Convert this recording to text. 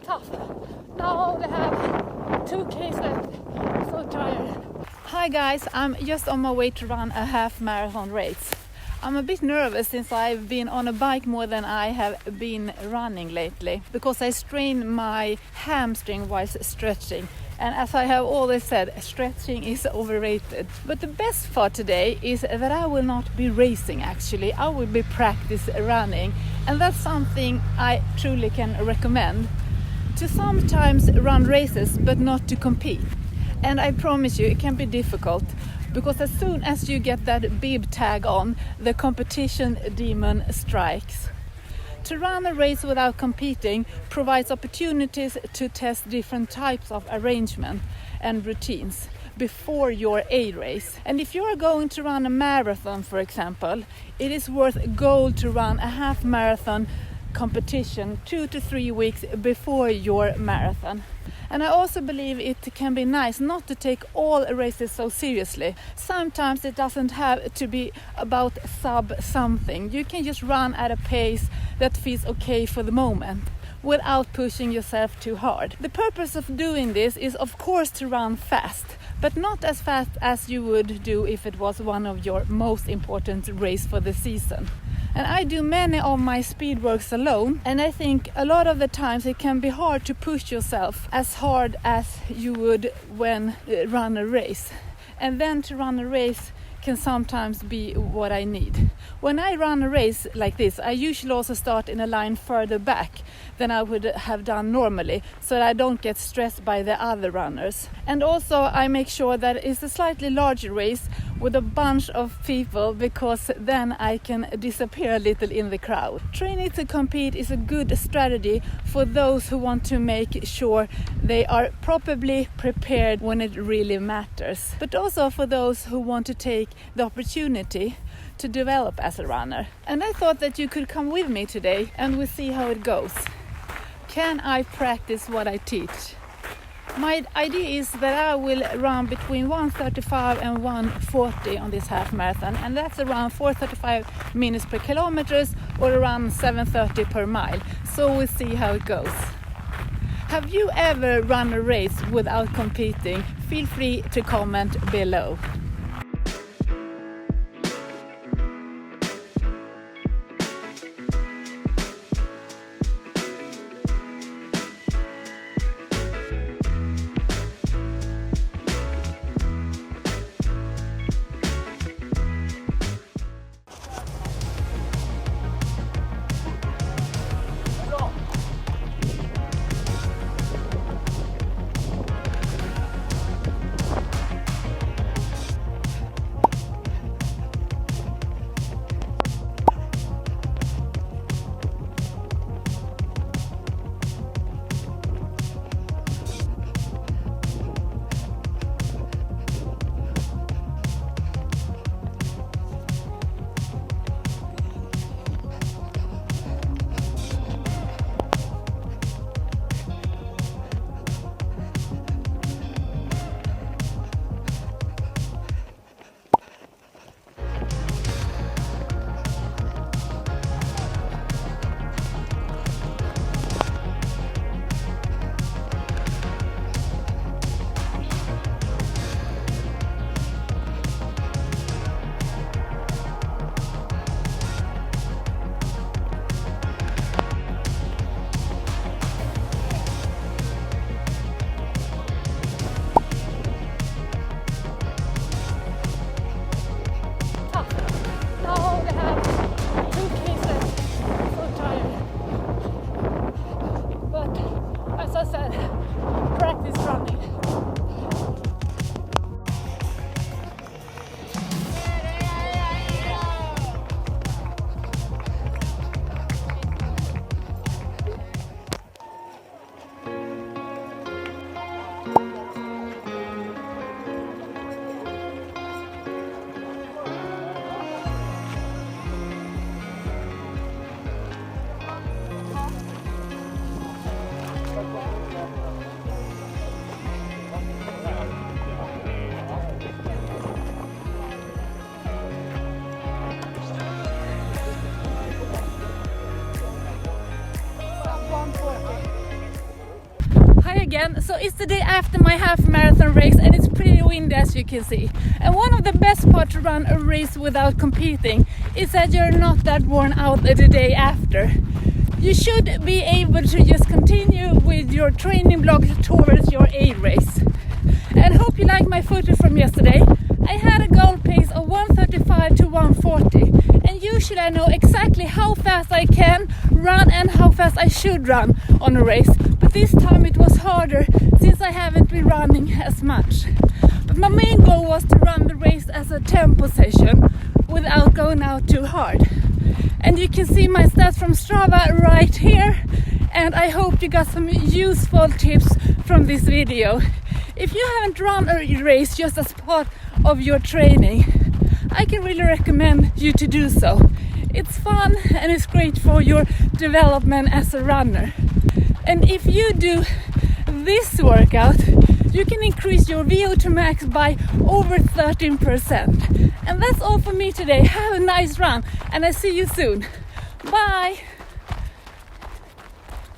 Tough. Now I only have 2 Ks left. I'm so tired. Hi guys, I'm just on my way to run a half marathon race. I'm a bit nervous since I've been on a bike more than I have been running lately because I strain my hamstring while stretching. And as I have always said, stretching is overrated. But the best part today is that I will not be racing actually. I will be practice running. And that's something I truly can recommend. To sometimes run races but not to compete. And I promise you it can be difficult. Because as soon as you get that bib tag on, the competition demon strikes. To run a race without competing provides opportunities to test different types of arrangement and routines before your A race. And if you are going to run a marathon, for example, it is worth a goal to run a half marathon competition 2 to 3 weeks before your marathon. And I also believe it can be nice not to take all races so seriously. Sometimes it doesn't have to be about sub something. You can just run at a pace that feels okay for the moment without pushing yourself too hard. The purpose of doing this is of course to run fast, but not as fast as you would do if it was one of your most important race for the season. And I do many of my speed works alone, and I think a lot of the times it can be hard to push yourself as hard as you would when run a race. And then to run a race can sometimes be what I need. When I run a race like this, I usually also start in a line further back than I would have done normally, so that I don't get stressed by the other runners. And also I make sure that it's a slightly larger race with a bunch of people, because then I can disappear a little in the crowd. Training to compete is a good strategy for those who want to make sure they are properly prepared when it really matters, but also for those who want to take the opportunity to develop as a runner. And I thought that you could come with me today and we'll see how it goes. Can I practice what I teach? My idea is that I will run between 1:35 and 1:40 on this half marathon, and that's around 4:35 minutes per kilometers or around 7:30 per mile. So we'll see how it goes. Have you ever run a race without competing? Feel free to comment below. Hi again. So it's the day after my half marathon race and it's pretty windy as you can see. And one of the best parts to run a race without competing is that you're not that worn out the day after. You should be able to just continue with your training block towards your A race. And hope you like my photo from yesterday. I had a goal pace of 1:35 to 1:40, and usually I know exactly how fast I can run and how fast I should run on a race, but this time it was harder since I haven't been running as much. But my main goal was to run the race as a tempo session without going out too hard. And you can see my stats from Strava right here, and I hope you got some useful tips from this video. If you haven't run a race just as part of your training, I can really recommend you to do so. It's fun and it's great for your development as a runner. And if you do this workout, you can increase your VO2 max by over 13%. And that's all for me today. Have a nice run and I see you soon. Bye!